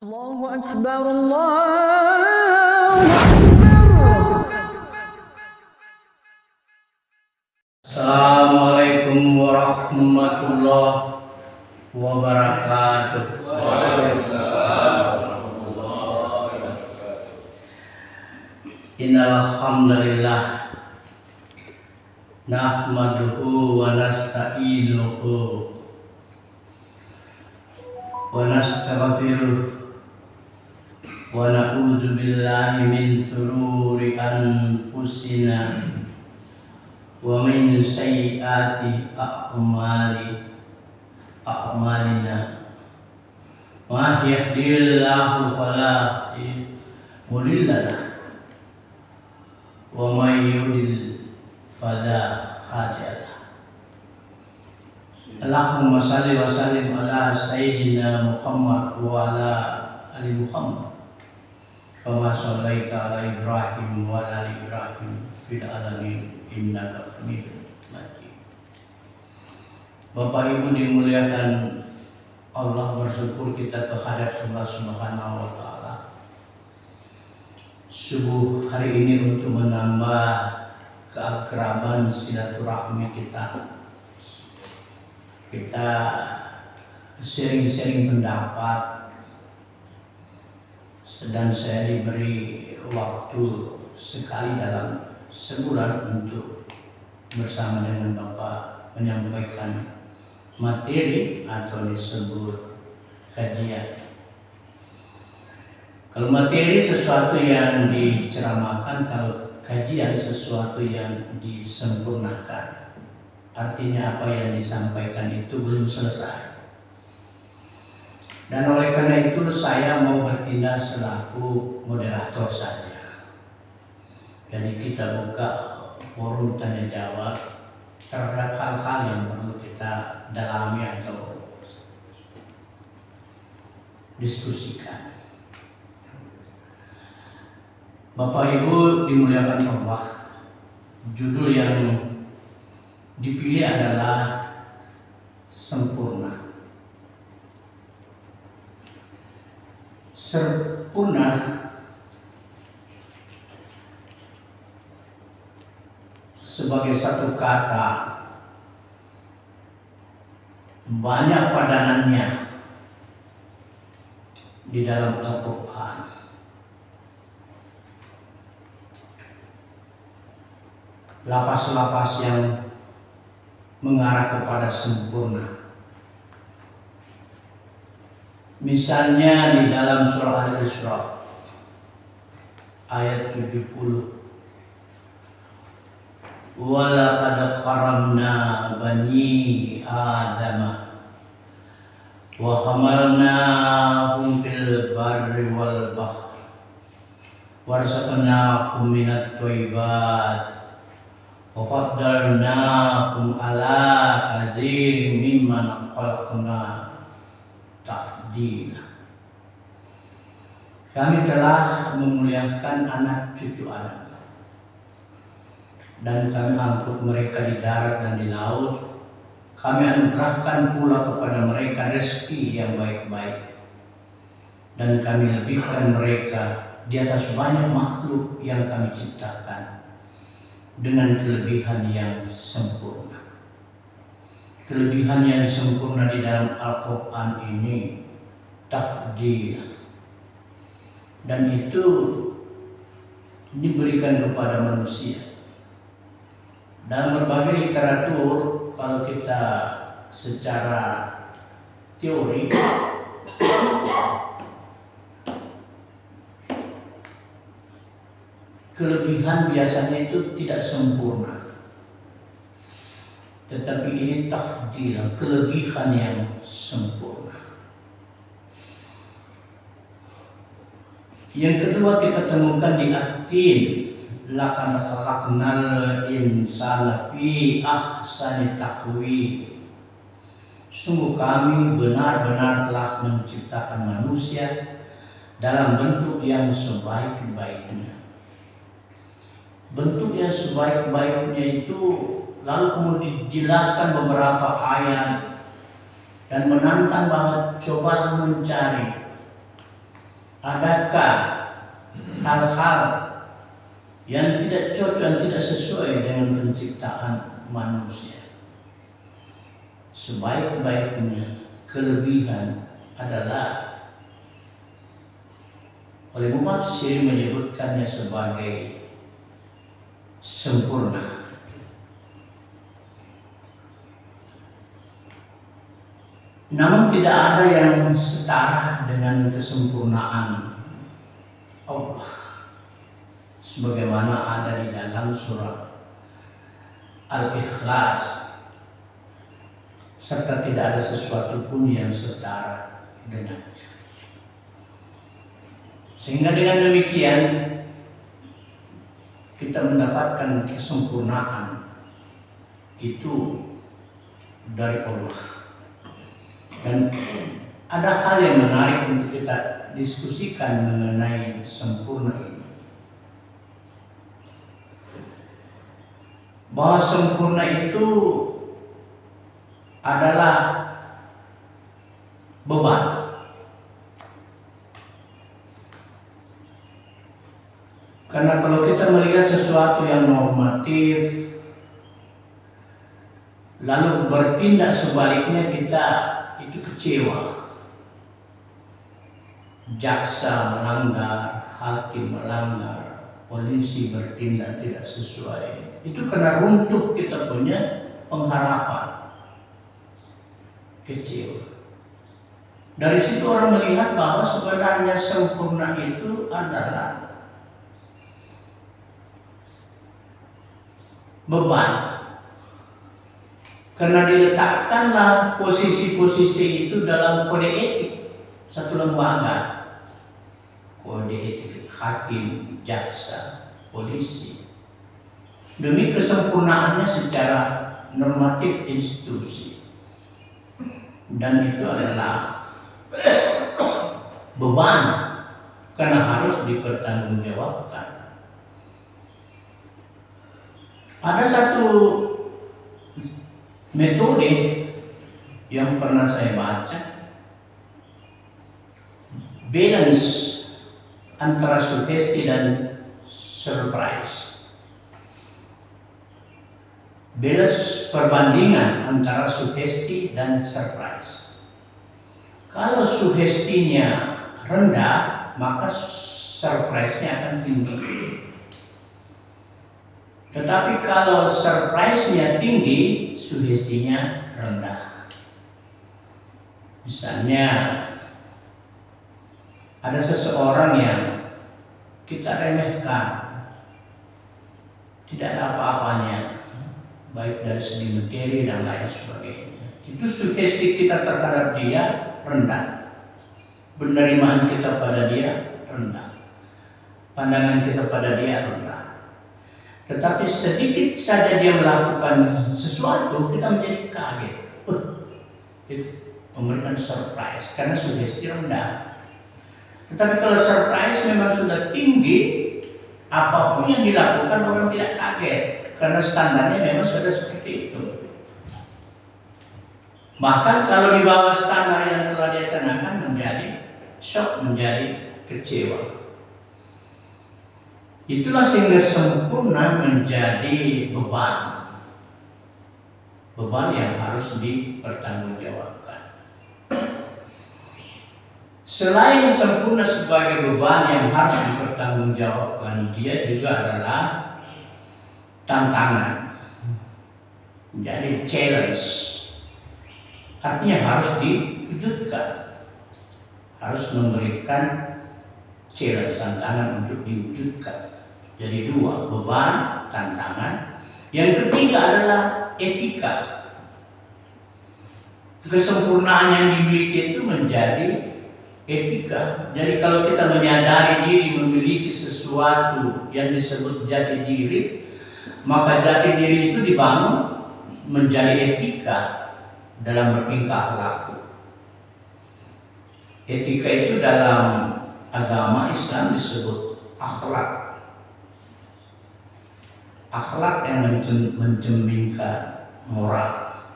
Allahu Akbar, Allahu Akbar. Assalamualaikum warahmatullahi wabarakatuh. Waalaikumsalam warahmatullahi wabarakatuh. Innal hamdalillah nahmaduhu wa nasta'inuhu wa nastaghfiruh wa na'udzu billahi min shururi anfusina wa min sayyiati a'malina ma yahdihillahu fala mudilla lahu wa may yudlil fala hadiya lahu. Allahumma shalli wa sallim ala sayyidina Muhammad wa ala ali Muhammad kama shallaita ala Ibrahim wa ala ali Ibrahim fil alamin innaka Hamidum Majid. Bapak Ibu dimuliakan Allah, bersyukur kita kehadirat Allah Subhanahu wa taala. Subuh hari ini untuk menambah keakraban silaturahmi kita. Kita sharing-sharing pendapat, sedang saya diberi waktu sekali dalam sebulan untuk bersama dengan Bapak menyampaikan materi atau disebut kajian. Kalau materi sesuatu yang diceramahkan, kalau kajian sesuatu yang disempurnakan. Artinya apa yang disampaikan itu belum selesai. Dan oleh karena itu saya mau bertindak selaku moderator saja. Jadi kita buka forum tanya jawab terhadap hal-hal yang perlu kita dalami atau diskusikan. Bapak Ibu dimuliakan Allah, judul yang dipilih adalah sempurna. Sempurna sebagai satu kata banyak padanannya di dalam Al-Quran. Lapas-lapas yang mengarah kepada sempurna. Misalnya di dalam surah Al-Isra ayat 70. Walaqad karamna bani Adam wa hamalnahum fil barri wal bahri warzaqnahum minat thayyibat wa faddalnahum ala katsirin mimman khalaqna tafdila. Kami telah memuliakan anak cucu Adam dan kami angkut mereka di darat dan di laut. Kami anugerahkan pula kepada mereka rezeki yang baik-baik dan kami lebihkan mereka di atas banyak makhluk yang kami ciptakan dengan kelebihan yang sempurna. Kelebihan yang sempurna di dalam Al-Quran ini takdir, dan itu diberikan kepada manusia. Dalam berbagai literatur, kalau kita secara teori kelebihan biasanya itu tidak sempurna, tetapi ini takdir, kelebihan yang sempurna. Yang kedua kita temukan di At-Tin, laqad khalaqnal insana fi ahsani taqwim. Sungguh kami benar-benar telah menciptakan manusia dalam bentuk yang sebaik-baiknya. Bentuk yang sebaik-baiknya itu lalu kemudian dijelaskan beberapa ayat dan menantang bahwa coba mencari adakah hal-hal yang tidak cocok, yang tidak sesuai dengan penciptaan manusia? Sebaik-baiknya kelebihan adalah oleh mufassir menyebutkannya sebagai sempurna. Namun tidak ada yang setara dengan kesempurnaan Allah, sebagaimana ada di dalam surah Al-Ikhlas, serta tidak ada sesuatu pun yang setara dengannya. Sehingga dengan demikian kita mendapatkan kesempurnaan itu dari Allah. Dan ada hal yang menarik untuk kita diskusikan mengenai sempurna ini. Bahwa sempurna itu adalah beban. Karena kalau kita melihat sesuatu yang normatif, lalu bertindak sebaliknya, kita itu kecewa. Jaksa melanggar, hakim melanggar, polisi bertindak tidak sesuai. Itu karena runtuh kita punya pengharapan. Kecewa. Dari situ orang melihat bahwa sebenarnya sempurna itu adalah beban. Karena diletakkanlah posisi-posisi itu dalam kode etik satu lembaga. Kode etik hakim, jaksa, polisi. Demi kesempurnaannya secara normatif institusi. Dan itu adalah beban karena harus dipertanggungjawabkan. Ada satu metode yang pernah saya baca, balance antara sugesti dan surprise. Balance perbandingan antara sugesti dan surprise. Kalau sugestinya rendah, maka surprise-nya akan tinggi. Tetapi kalau surprise-nya tinggi, sugestinya rendah. Misalnya, ada seseorang yang kita remehkan, tidak ada apa-apanya, baik dari segi materi dan lain sebagainya. Itu sugesti kita terhadap dia rendah. Penerimaan kita pada dia rendah. Pandangan kita pada dia rendah. Tetapi sedikit saja dia melakukan sesuatu, kita menjadi kaget. Itu memberikan surprise karena sugesti rendah. Tetapi kalau surprise memang sudah tinggi, apapun yang dilakukan orang tidak kaget karena standarnya memang sudah seperti itu. Bahkan kalau di bawah standar yang telah dia canangkan menjadi shock, menjadi kecewa. Itulah sehingga sempurna menjadi beban. Beban yang harus dipertanggungjawabkan. Selain sempurna sebagai beban yang harus dipertanggungjawabkan, dia juga adalah tantangan. Menjadi challenge. Artinya harus diwujudkan. Harus memberikan challenge, tantangan untuk diwujudkan. Jadi dua, beban, tantangan. Yang ketiga adalah etika. Kesempurnaan yang dimiliki itu menjadi etika. Jadi kalau kita menyadari diri memiliki sesuatu yang disebut jati diri, maka jati diri itu dibangun menjadi etika dalam bertingkah laku. Etika itu dalam agama Islam disebut akhlak. Akhlak yang mencerminkan moral.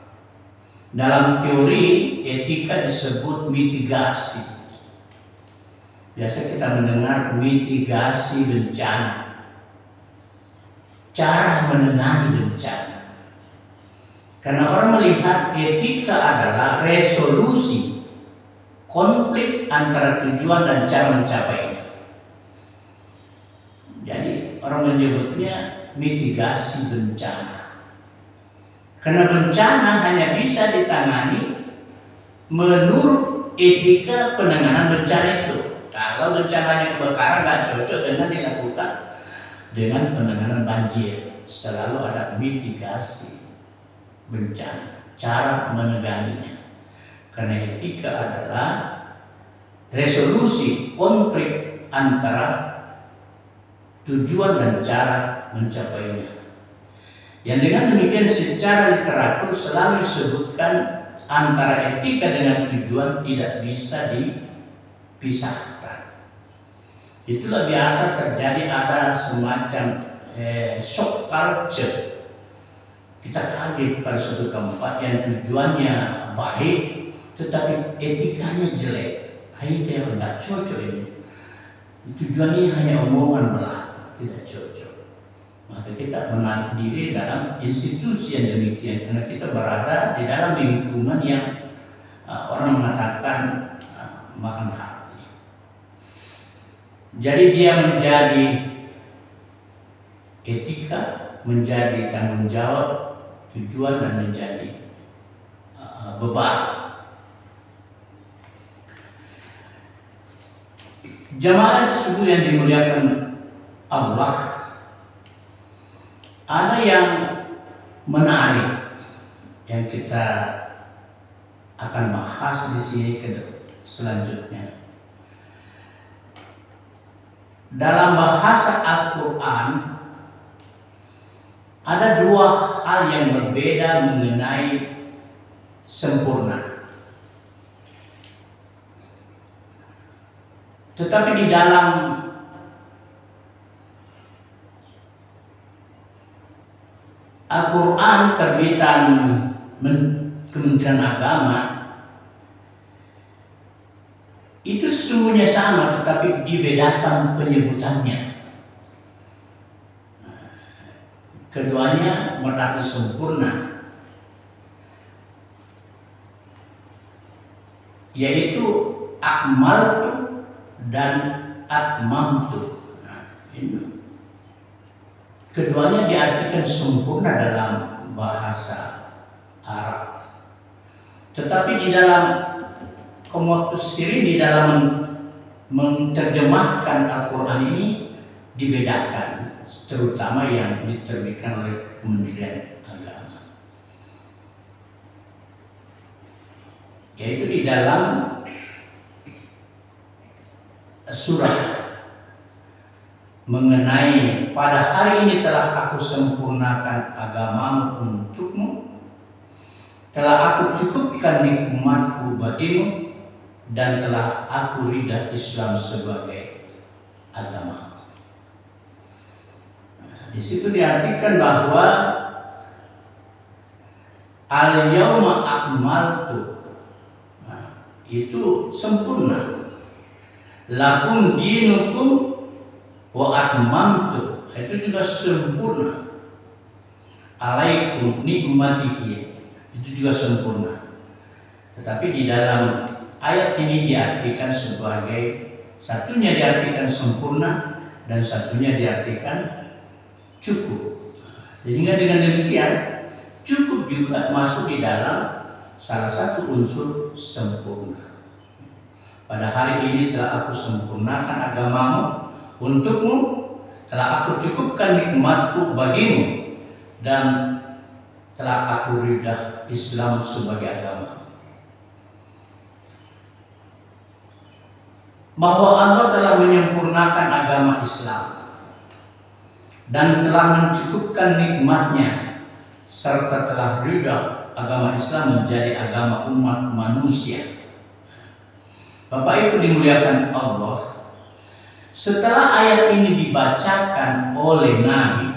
Dalam teori etika disebut mitigasi. Biasa kita mendengar mitigasi bencana, cara menangani bencana. Karena orang melihat etika adalah resolusi konflik antara tujuan dan cara mencapainya. Jadi orang menyebutnya mitigasi bencana. Karena bencana hanya bisa ditangani menurut etika penanganan bencana itu. Kalau bencananya kebakaran nggak cocok dengan dilakukan dengan penanganan banjir. Selalu ada mitigasi bencana, cara meneganinya. Karena etika adalah resolusi konflik antara tujuan dan cara mencapainya. Yang dengan demikian secara literatur selalu disebutkan antara etika dengan tujuan tidak bisa dipisahkan. Itulah biasa terjadi ada semacam shock culture. Kita kaget pada suatu tempat yang tujuannya baik, tetapi etikanya jelek. Kayaknya tidak cocok ini. Tujuannya hanya omongan belaka, tidak cocok. Maka kita menarik diri dalam institusi yang demikian, karena kita berada di dalam lingkungan yang orang mengatakan makan hati. Jadi dia menjadi etika, menjadi tanggung jawab, tujuan dan menjadi beban. Jamaah subuh yang dimuliakan Allah, ada yang menarik yang kita akan bahas di sini selanjutnya. Dalam bahasa Al-Quran ada dua hal yang berbeda mengenai sempurna. Tetapi di dalam Al-Quran terbitan Kementerian Agama itu sesungguhnya sama, tetapi dibedakan penyebutannya. Keduanya berarti sempurna, yaitu akmaltu dan atmamtu. Ini keduanya diartikan sempurna dalam bahasa Arab. Tetapi di dalam Qomusus Sirin, di dalam menerjemahkan Al-Quran ini dibedakan, terutama yang diterbitkan oleh Kementerian Agama. Yaitu di dalam surah mengenai pada hari ini telah aku sempurnakan agamamu untukmu, telah aku cukupkan nikmatku bagimu, dan telah aku ridha Islam sebagai agama. Di situ diartikan bahwa al-yauma akmaltu, itu sempurna. Lakum dinukum wa atmamtu, itu juga sempurna. Alaikum nikmatihi, itu juga sempurna. Tetapi di dalam ayat ini diartikan sebagai, satunya diartikan sempurna dan satunya diartikan cukup. Sehingga dengan demikian cukup juga masuk di dalam salah satu unsur sempurna. Pada hari ini telah aku sempurnakan agamamu untukmu, telah aku cukupkan nikmatku bagimu, dan telah aku ridha Islam sebagai agama. Bahwa Allah telah menyempurnakan agama Islam dan telah mencukupkan nikmatnya, serta telah ridha agama Islam menjadi agama umat manusia. Bapak Ibu dimuliakan Allah, setelah ayat ini dibacakan oleh Nabi,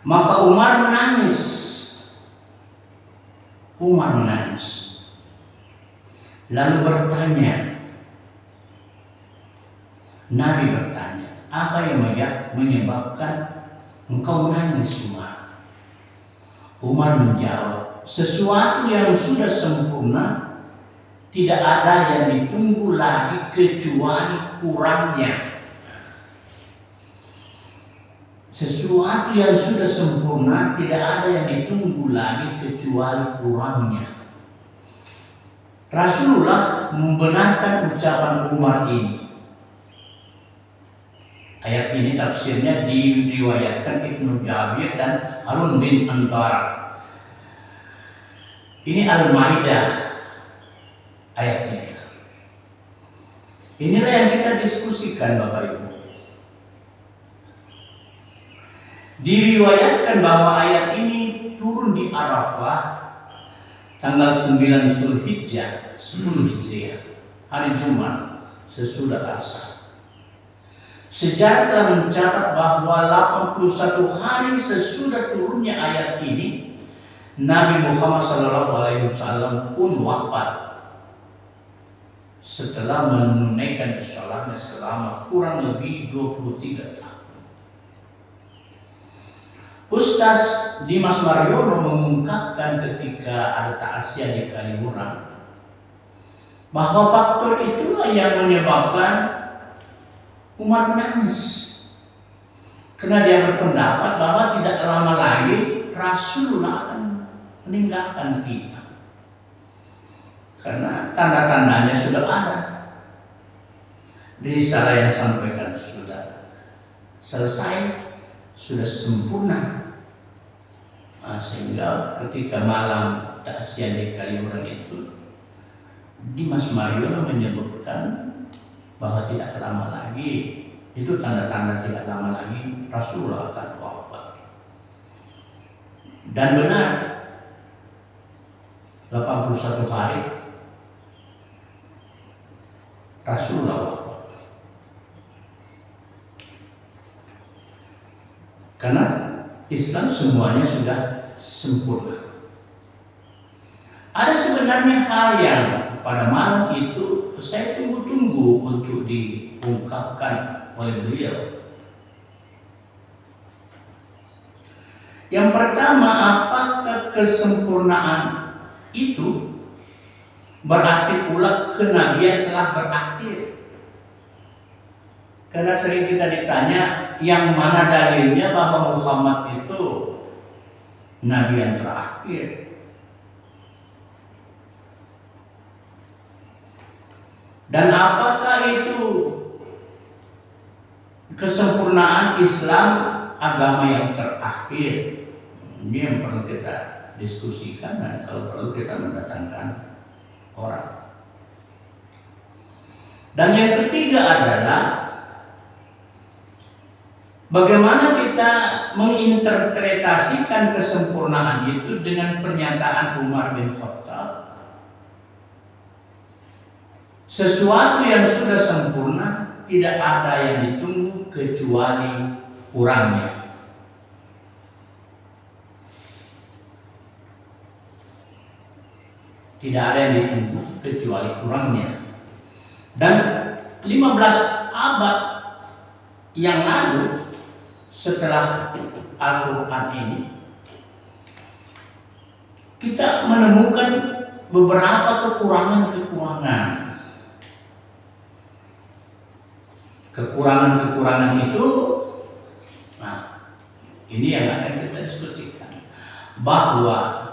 maka Umar menangis. Lalu bertanya, Nabi bertanya, apa yang menyebabkan engkau menangis, Umar? Umar menjawab, sesuatu yang sudah sempurna tidak ada yang ditunggu lagi kecuali kurangnya. Sesuatu yang sudah sempurna tidak ada yang ditunggu lagi kecuali kurangnya. Rasulullah membenarkan ucapan Umar ini. Ayat ini tafsirnya diriwayatkan Ibnu Jabir dan Harun bin Antara. Ini Al-Maidah ayat 3. Inilah yang kita diskusikan, Bapak Ibu. Diriwayatkan bahwa ayat ini turun di Arafah tanggal 9 Zulhijjah 10 Hijriah, hari Jumat sesudah Asar. Sejarah telah mencatat bahwa 81 hari sesudah turunnya ayat ini, Nabi Muhammad SAW pun wafat setelah menunaikan sholatnya selama kurang lebih 23 tahun. Ustaz Dimas Mariono mengungkapkan ketika ada takziah di Kaliurang bahwa faktor itulah yang menyebabkan Umar menangis, karena dia berpendapat bahwa tidak lama lagi Rasulullah akan meninggalkan kita, karena tanda-tandanya sudah ada. Risalah yang sampaikan sudah selesai, sudah sempurna. Sehingga ketika malam takziah di Kaliurang itu, Dimas Mariono menyebutkan bahwa tidak lama lagi, itu tanda-tanda tidak lama lagi Rasulullah akan wafat. Dan benar, 81 hari Rasulullah wafat. Karena Islam semuanya sudah sempurna. Ada sebenarnya hal yang pada malam itu saya tunggu-tunggu untuk diungkapkan oleh beliau. Yang pertama, apakah kesempurnaan itu berarti pula kenabian telah berakhir? Karena sering kita ditanya, yang mana dalilnya bahwa Muhammad itu nabi yang terakhir? Dan apakah itu kesempurnaan Islam agama yang terakhir? Ini yang perlu kita diskusikan, dan kalau perlu kita mendatangkan orang. Dan yang ketiga adalah bagaimana kita menginterpretasikan kesempurnaan itu dengan pernyataan Umar bin Khattab, sesuatu yang sudah sempurna tidak ada yang ditunggu kecuali kurangnya. Tidak ada yang ditunggu kecuali kurangnya. Dan 15 abad yang lalu setelah Al-Quran ini, kita menemukan beberapa kekurangan-kekurangan. Kekurangan-kekurangan itu, nah, ini yang akan kita diskusikan. Bahwa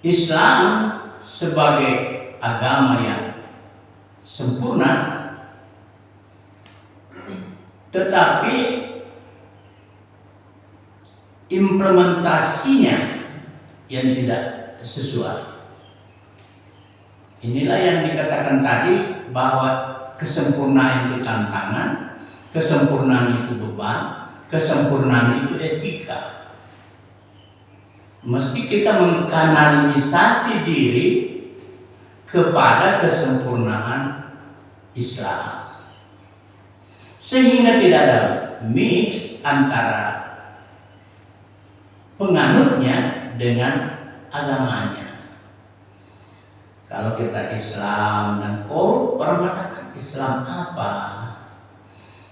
Islam sebagai agama yang sempurna, tetapi implementasinya yang tidak sesuai. Inilah yang dikatakan tadi bahwa kesempurnaan itu tantangan, kesempurnaan itu beban, kesempurnaan itu etika. Mesti kita mengkanalisasi diri kepada kesempurnaan Islam, sehingga tidak ada mix antara penganutnya dengan agamanya. Kalau kita Islam dan korup, orang katakan Islam apa?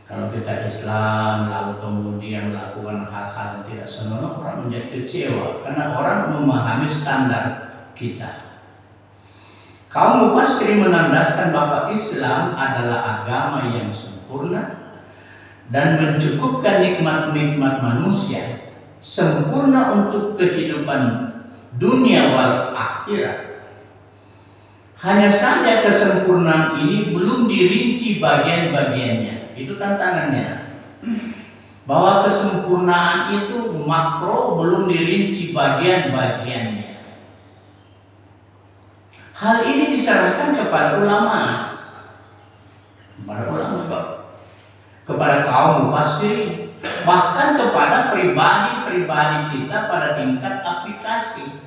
Kalau kita Islam lalu kemudian melakukan hal-hal yang tidak senonoh, orang menjadi kecewa karena orang memahami standar kita. Kaum mufassir menandaskan bahwa Islam adalah agama yang sempurna dan mencukupkan nikmat-nikmat manusia, sempurna untuk kehidupan dunia wal akhirat. Hanya saja kesempurnaan ini belum dirinci bagian-bagiannya. Itu tantangannya. Bahwa kesempurnaan itu makro, belum dirinci bagian-bagiannya. Hal ini diserahkan kepada ulama. Kepada kaum mufassirin, bahkan kepada pribadi-pribadi kita pada tingkat aplikasi.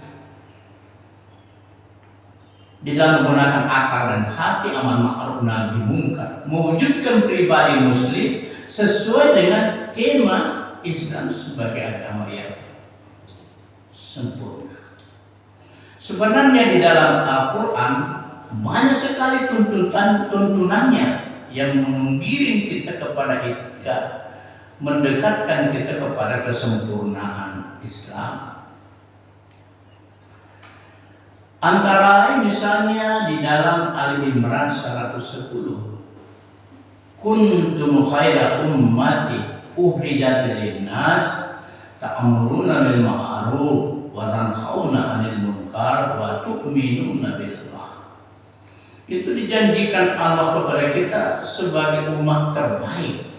Di dalam menggunakan akal dan hati, amar ma'ruf nahi mungkar, mewujudkan pribadi muslim sesuai dengan tema Islam sebagai agama yang sempurna. Sebenarnya di dalam Al-Quran banyak sekali tuntunannya yang menggiring kita kepada itikad, mendekatkan kita kepada kesempurnaan Islam. Antara lain misalnya di dalam Ali Imran 110, kuntum khaira ummati ukhrijat lin-nas ta'muruna bil ma'ruf wa tanhauna 'anil munkar wa tu'minuna billah. Itu dijanjikan Allah kepada kita sebagai umat terbaik.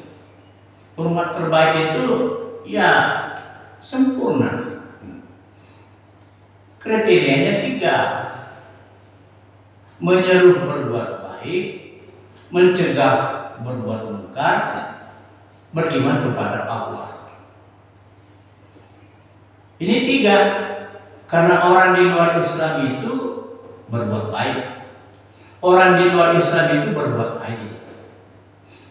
Umat terbaik itu ya sempurna. Kriterianya 3: menyeru berbuat baik, mencegah berbuat munkar, beriman kepada Allah. Ini 3, karena orang di luar Islam itu berbuat baik, orang di luar Islam itu berbuat baik,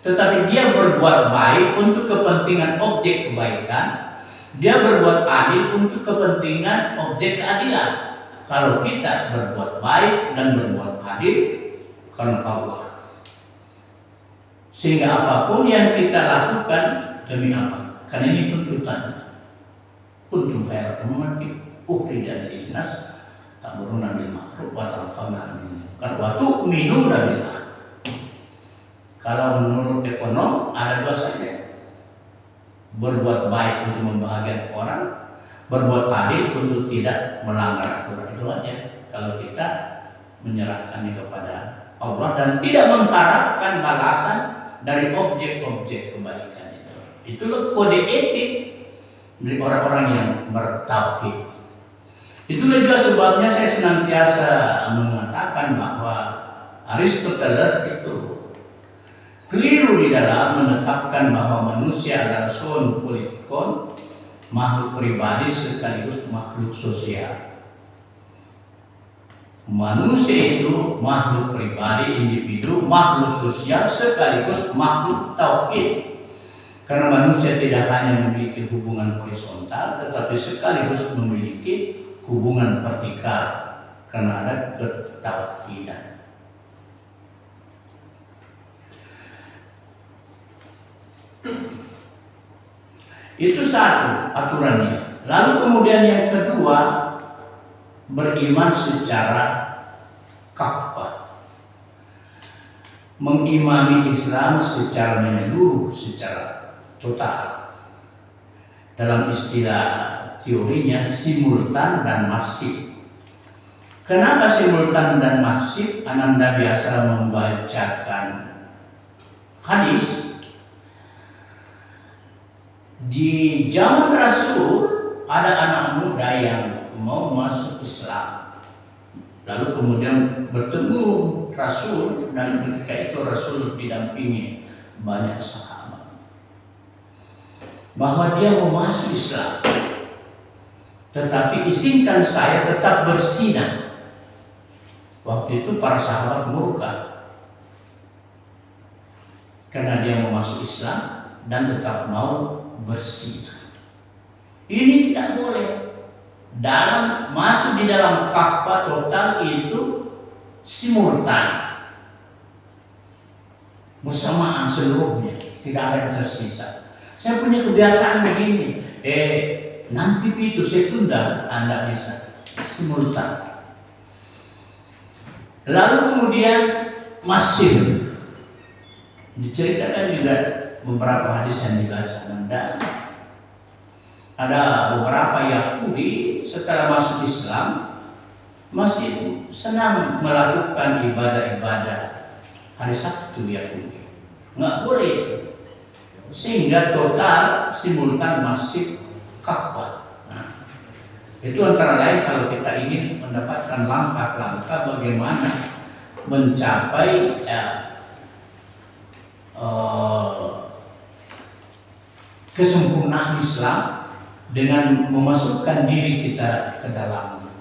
tetapi dia berbuat baik untuk kepentingan objek kebaikan. Dia berbuat adil untuk kepentingan objek keadilan. Kalau kita berbuat baik dan berbuat adil karena Allah, sehingga apapun yang kita lakukan demi apa? Karena ini tuntutan. Kuntum khairu ummatin ukhrijat lin-nas ta'muruna bil ma'ruf wa tanhauna 'anil munkar wa tu'minuna billah. Kalau menurut ekonom ada 2 saja. Berbuat baik untuk membahagiakan orang, berbuat adil untuk tidak melanggar aturan. Itu aja. Kalau kita menyerahkannya kepada Allah dan tidak mengharapkan balasan dari objek-objek kebaikan itu. Itulah kode etik dari orang-orang yang bertauhid. Itulah juga sebabnya saya senantiasa mengatakan bahwa Aristoteles itu keliru di dalam menetapkan bahwa manusia adalah zoon politikon, makhluk pribadi sekaligus makhluk sosial. Manusia itu makhluk pribadi, individu, makhluk sosial sekaligus makhluk tauhid. Karena manusia tidak hanya memiliki hubungan horizontal, tetapi sekaligus memiliki hubungan vertikal karena ada ketauhidan. Itu satu aturannya. Lalu kemudian yang kedua, beriman secara kafah, mengimami Islam secara menyeluruh, secara total. Dalam istilah teorinya simultan dan masif. Kenapa simultan dan masif? Ananda biasa membacakan hadis. Di zaman Rasul ada anak muda yang mau masuk Islam, lalu kemudian bertemu Rasul, dan ketika itu Rasul didampingi banyak sahabat bahwa dia mau masuk Islam, tetapi izinkan saya tetap bersinah. Waktu itu para sahabat murka karena dia mau masuk Islam dan tetap mau bersinah. Ini tidak boleh. Masuk di dalam kafah total itu simultan, bersamaan seluruhnya, tidak ada yang tersisa. Saya punya kebiasaan begini, nanti itu saya tunda, Anda bisa simultan. Lalu kemudian Mesir, diceritakan juga beberapa hadis yang dibaca. Ada beberapa Yahudi setelah masuk Islam masih senang melakukan ibadah-ibadah hari Sabtu Yahudi. Nggak boleh, sehingga total simultan masjid Ka'bah. Nah, itu antara lain kalau kita ingin mendapatkan langkah-langkah bagaimana mencapai kesempurnaan Islam dengan memasukkan diri kita ke dalamnya.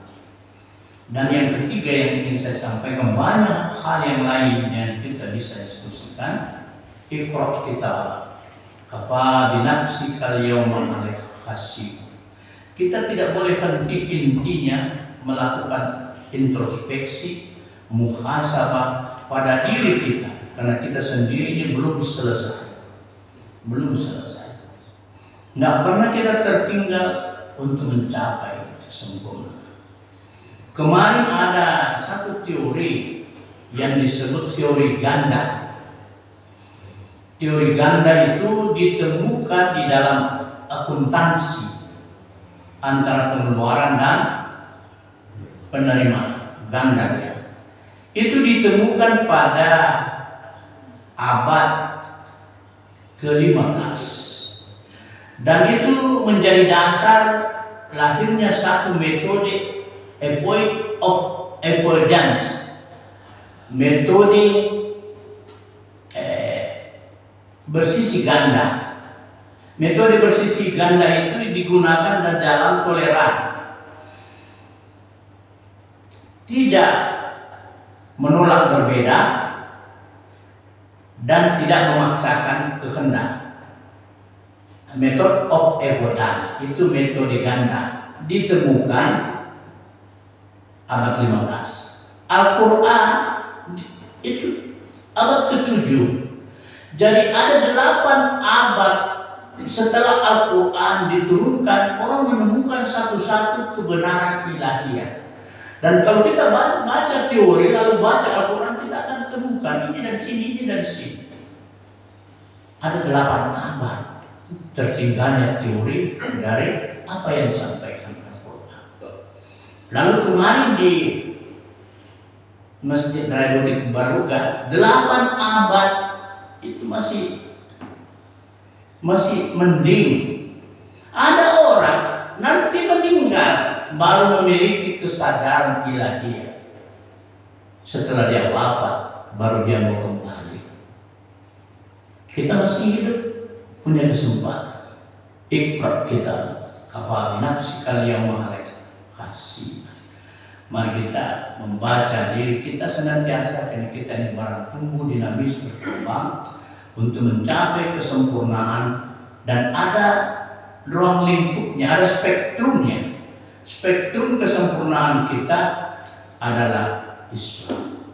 Dan yang ketiga yang ingin saya sampaikan, banyak hal yang lain yang kita bisa diskusikan. Iqra' kitab kafa binafsikal yawma 'alaika hasib. Kita tidak boleh henti intinya melakukan introspeksi, muhasabah pada diri kita, karena kita sendiri ini belum selesai. Tidak pernah kita tertinggal untuk mencapai kesempurnaan. Kemarin ada satu teori yang disebut teori ganda. Teori ganda itu ditemukan di dalam akuntansi antara pengeluaran dan penerimaan, ganda ya. Itu ditemukan pada abad ke-15. Dan itu menjadi dasar lahirnya satu metode avoid of avoidance, metode bersisi ganda. Metode bersisi ganda itu digunakan dalam toleran, tidak menolak berbeda dan tidak memaksakan kehendak. Method of avoidance itu metode ganda, ditemukan abad 15. Al-Quran itu abad ke-7. Jadi ada 8 abad setelah Al-Quran diturunkan, orang menemukan satu-satu kebenaran ilahiyah. Dan kalau kita baca teori lalu baca Al-Quran, kita akan temukan ini dari sini, ini dari sini. Ada 8 abad tertinggalnya teori dari apa yang disampaikan Al-Quran. Lalu kemarin di Masjid Raya Bukit Baruga, 8 abad itu masih mending. Ada orang nanti meninggal baru memiliki kesadaran ilahiyah. Setelah dia wafat baru dia mau kembali. Kita masih hidup, punya kesempatan. Iqra' kitab kafa binafsikal yawma 'alaika hasib. Mari kita membaca diri kita senantiasa, karena kita ini barang tumbuh dinamis berkembang untuk mencapai kesempurnaan, dan ada ruang lingkupnya, ada spektrumnya. Spektrum kesempurnaan kita adalah Islam.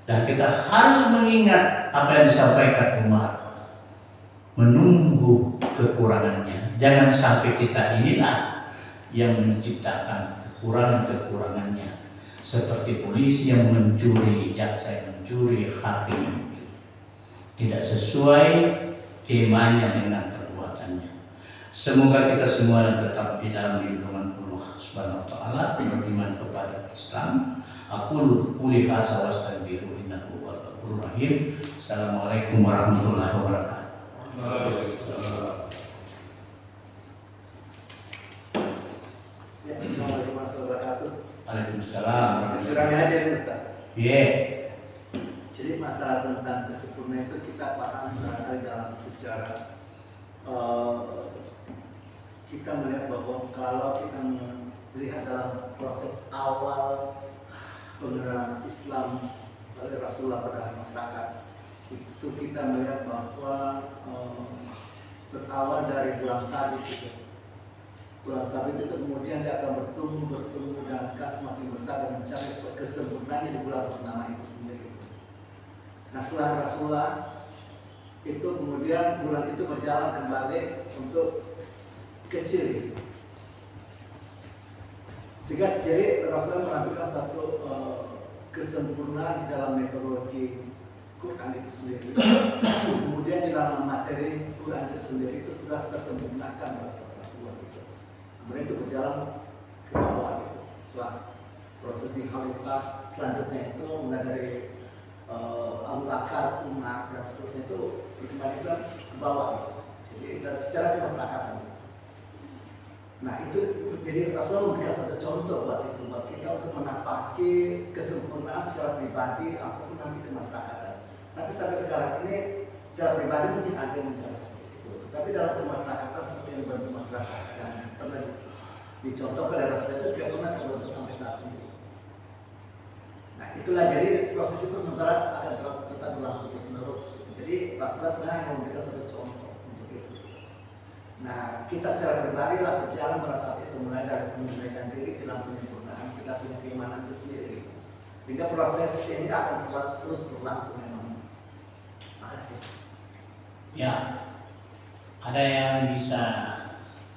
Dan kita harus mengingat apa yang disampaikan Umar, menunggu kekurangannya. Jangan sampai kita inilah yang menciptakan kekurangan-kekurangannya. Seperti polisi yang mencuri, jaksa yang mencuri, hakim yang mencuri. Tidak sesuai temanya dengan perbuatannya. Semoga kita semua tetap di dalam lindungan Allah Subhanahu wa taala, beriman kepada Islam. Aku quli hadza wa astaghfiru innahu huwal ghafurur rahim. Assalamualaikum warahmatullahi wabarakatuh. Assalamualaikum warahmatullahi wabarakatuh. Waalaikumsalam. Surahnya aja ya Ustaz. Iya. Jadi masalah tentang kesempurnaan itu kita paham barangkali dalam sejarah. Kita melihat bahwa kalau kita melihat dalam proses awal pengenalan Islam oleh Rasulullah pada masyarakat, itu kita melihat bahwa berawal dari bulan salib itu. Bulan sabit itu kemudian dia akan bertumbuh dan akan semakin besar dan mencapai kesempurnaannya di bulan purnama itu sendiri. Nah setelah Rasulullah itu kemudian bulan itu berjalan kembali untuk kecil. Sehingga jadi Rasulullah menampilkan satu kesempurnaan di dalam metodologi Quran itu sendiri. Kemudian di dalam materi Quran itu sendiri itu sudah tersempurnakan pada saat Rasulullah itu. Kemudian itu berjalan ke bawah gitu. Setelah proses di Khalifah selanjutnya itu mulai dari Abu Bakar, Umar dan seterusnya itu perkembangan Islam ke bawah gitu. Jadi dari secara kemasyarakatan. Nah itu jadi Rasulullah memberikan satu contoh buat kita untuk menapaki kesempurnaan secara pribadi ataupun nanti kemasyarakatan. Tapi sampai sekarang ini secara pribadi mungkin ada yang mencapai seperti itu. Tapi dalam kemasyarakatan seperti yang dibantu masyarakat yang pernah dicontohkan oleh Rasulullah itu tidak pernah terbentuk sampai saat ini. Nah itulah jadi proses itu sementara akan tetap berlangsung terus menerus. Jadi Rasulullah sebenarnya hanya memberikan satu contoh untuk itu. Nah kita secara pribadi lah berjalan pada saat itu mulai dari menyesuaikan diri dalam penyempurnaan kita punya keimanan itu sendiri. Sehingga proses ini akan terus berlangsung memang. Makasih. Ya, ada yang bisa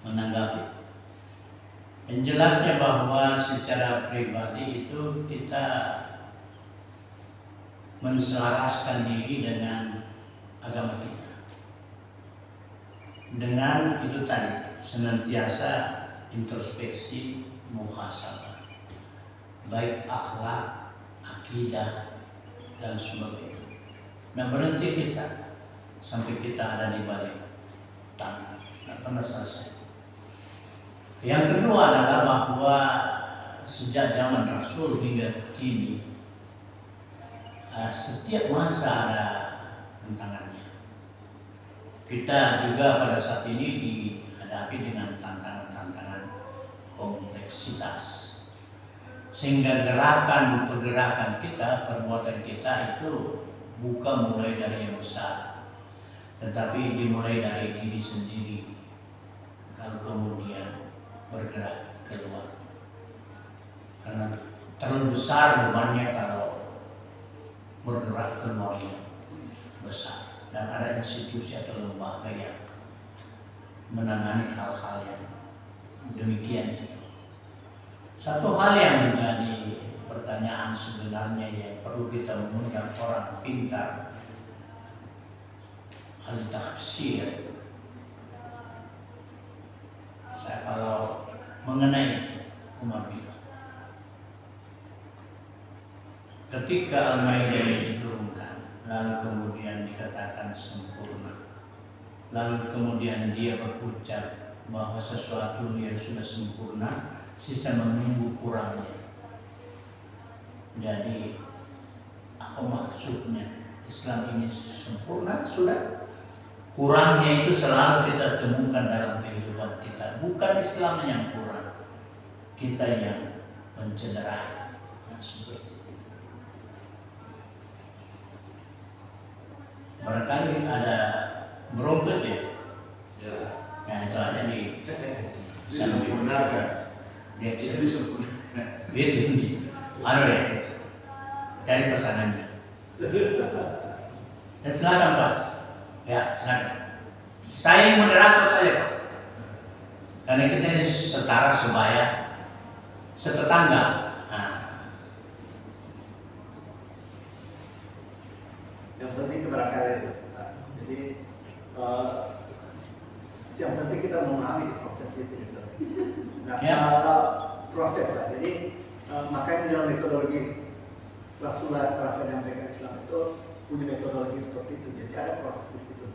menanggapi. Yang jelasnya bahwa secara pribadi itu kita menselaraskan diri dengan agama kita. Dengan itu tadi, senantiasa introspeksi, muhasabah, baik akhlak, akidah, dan sebagainya. Nah berhenti kita sampai kita ada di balik tanah, tidak pernah selesai. Yang kedua adalah bahwa sejak zaman Rasul hingga kini setiap masa ada tantangannya. Kita juga pada saat ini dihadapi dengan tantangan-tantangan kompleksitas. Sehingga pergerakan kita, perbuatan kita itu bukan mulai dari yang besar, tetapi dimulai dari diri sendiri, lalu kemudian bergerak keluar. Karena terlalu besar bebannya kalau bergerak keluar yang besar, dan ada institusi atau lembaga yang menangani hal-hal yang demikian. Satu hal yang menjadi pertanyaan sebenarnya yang perlu kita mengundang orang pintar ahli tafsir. Saya kalau mengenai Umar bilang, ketika Al-Maidah diturunkan, lalu kemudian dikatakan sempurna, lalu kemudian dia berucap bahwa sesuatu yang sudah sempurna sisa menunggu kurangnya. Jadi apa maksudnya? Islam ini sempurna sudah, kurangnya itu selalu kita temukan dalam kehidupan kita. Bukan Islam yang kurang, kita yang mencederai. Barangkali ada berobat ya? Ya. Nah itu ada di Disempurnakan. dia Itu disempurnakan. itu anu ya, cari pasangannya. Dan silakan Pak. Ya, silakan. Saya moderator saja Pak. Karena kita ini setara sebaya, setetangga. Nah. Yang penting keberakaran itu. Jadi yang penting kita memahami proses itu. Gitu. Nah, Ya. Proses lah. Jadi makanya dalam metodologi Rasulullah menyampaikan Islam itu punya metodologi seperti itu. Jadi ada proses di situ.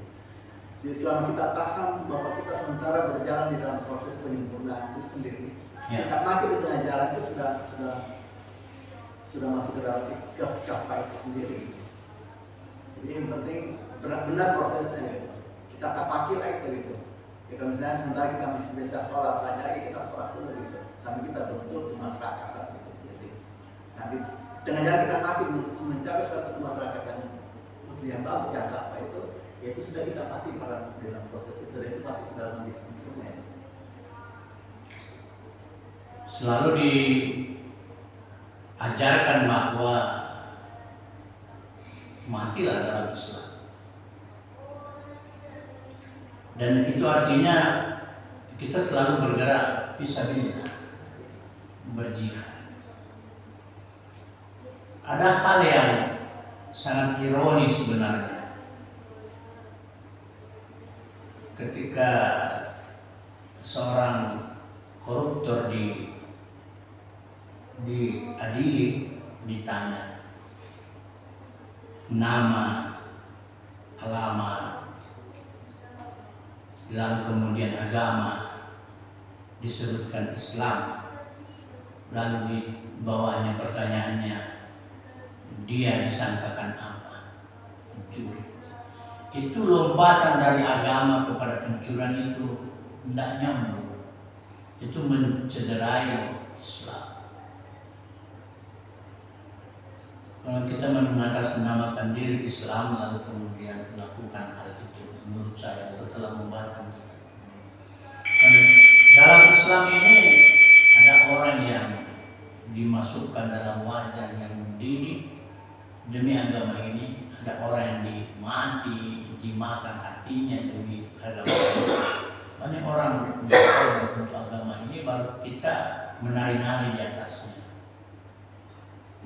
Jadi selama kita paham bahwa kita sementara berjalan di dalam proses penyempurnaan itu sendiri, Ya. kita mati di tengah jalan itu sudah masuk ke dalam kafah itu sendiri. Jadi yang penting benar-benar prosesnya kita tapaki lah itu gitu. Kita misalnya sementara kita masih biasa sholat saja, kita sholat dulu gitu. Sambil kita bentuk kemasyarakatan itu sendiri. Nah di tengah jalan kita mati mencapai suatu kemasyarakatan muslim yang bagus yang apa itu, yaitu sudah kita mati pada dalam proses itu, dan itu mati sudah lebih sempurna. selalu diajarkan bahwa matilah dalam Islam. Dan itu artinya kita selalu bergerak fisabilillah, berjihad. Ada hal yang sangat ironis sebenarnya ketika seorang koruptor diadili, ditanya nama, alamat, lalu kemudian agama, disebutkan Islam, lalu di bawahnya pertanyaannya, dia disangkakan apa? Pencuri. Itu lompatan dari agama kepada pencurian itu tidak nyambung. Itu mencederai Islam. Kalau kita mengatasnamakan diri Islam lalu kemudian melakukan hal itu, menurut saya setelah membaca dalam Islam ini ada orang yang dimasukkan dalam wajan yang mendidih demi agama ini, ada orang yang dimati, dimakan hatinya demi agama ini. Banyak orang untuk agama ini baru kita menari-nari di atasnya.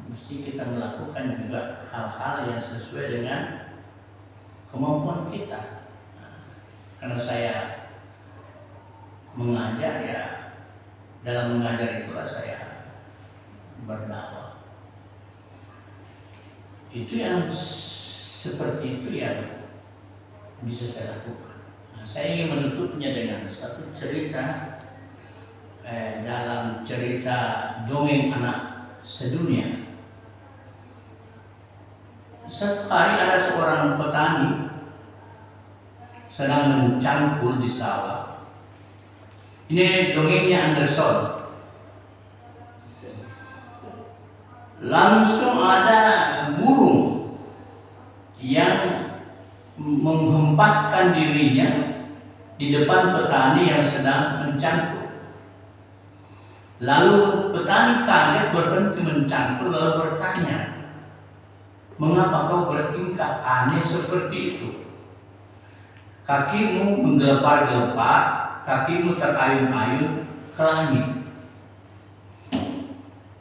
Mesti kita melakukan juga hal-hal yang sesuai dengan kemampuan kita. Karena saya mengajar, ya dalam mengajar itulah saya berdakwah. Itu yang seperti itu yang bisa saya lakukan. Saya ingin menutupnya dengan satu cerita dalam cerita dongeng anak sedunia. Satu hari ada seorang petani sedang mencangkul di sawah. Ini dongengnya Anderson. Langsung ada burung yang menghempaskan dirinya di depan petani yang sedang mencangkul. Lalu petani kaget, berhenti mencangkul, lalu bertanya, "Mengapa kau bertingkah aneh seperti itu? Kakimu menggelepar-gelepar, kakimu terayun-ayun ke langit."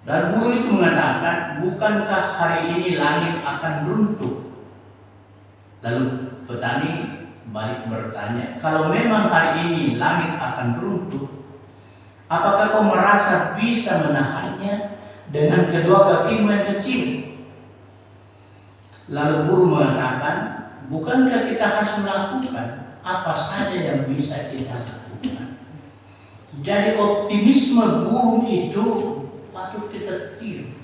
Dan burung itu mengatakan, "Bukankah hari ini langit akan runtuh?" Lalu petani balik bertanya, "Kalau memang hari ini langit akan runtuh, apakah kau merasa bisa menahannya dengan kedua kakimu yang kecil?" Lalu burung mengatakan, "Bukankah kita harus melakukan apa saja yang bisa kita lakukan?" Jadi optimisme burung itu patut kita tiru,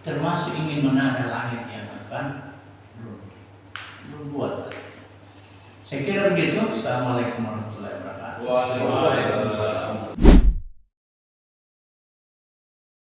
termasuk ingin menada langit yang akan berbuat. Saya kira begitu. Assalamualaikum warahmatullahi wabarakatuh. Waalaikumsalam.